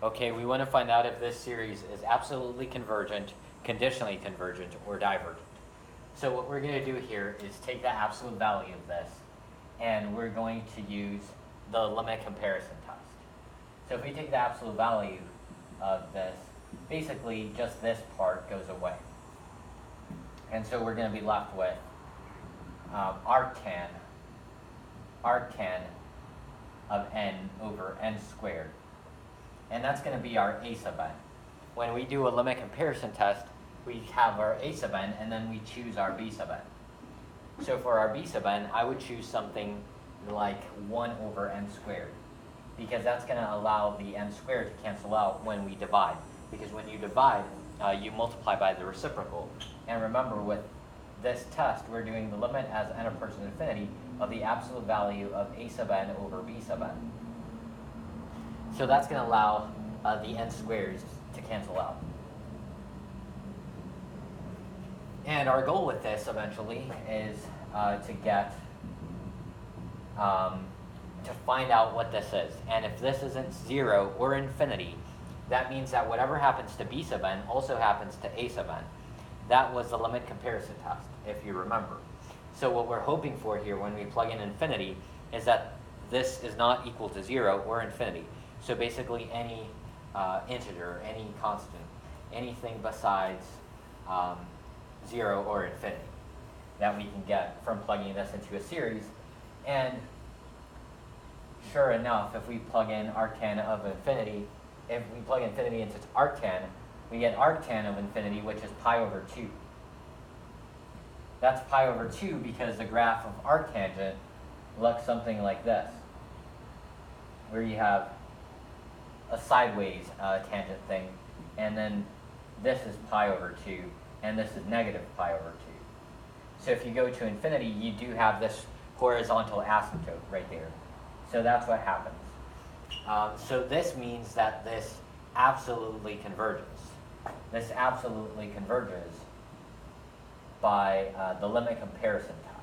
Okay, we want to find out if this series is absolutely convergent, conditionally convergent, or divergent. So what we're going to do here is take the absolute value of this, and we're going to use the limit comparison test. So if we take the absolute value of this, basically just this part goes away. And so we're going to be left with arctan of n over n squared. And that's going to be our a sub n. When we do a limit comparison test, we have our a sub n, and then we choose our b sub n. So for our b sub n, I would choose something like 1 over n squared, because that's going to allow the n squared to cancel out when we divide. Because when you divide, you multiply by the reciprocal. And remember, with this test, we're doing the limit as n approaches infinity of the absolute value of a sub n over b sub n. So that's going to allow the n squareds to cancel out. And our goal with this eventually is to get, to find out what this is. And if this isn't 0 or infinity, that means that whatever happens to b sub n also happens to a sub n. That was the limit comparison test, if you remember. So what we're hoping for here when we plug in infinity is that this is not equal to 0 or infinity. So basically any integer, any constant, anything besides 0 or infinity that we can get from plugging this into a series. And sure enough, if we plug in arctan of infinity, if we plug infinity into arctan, we get arctan of infinity, which is pi over 2. That's pi over 2 because the graph of arctangent looks something like this, where you have a sideways tangent thing, and then this is pi over 2, and this is negative pi over 2. So if you go to infinity, you do have this horizontal asymptote right there. So that's what happens. So this means that this absolutely converges. This absolutely converges by the limit comparison test.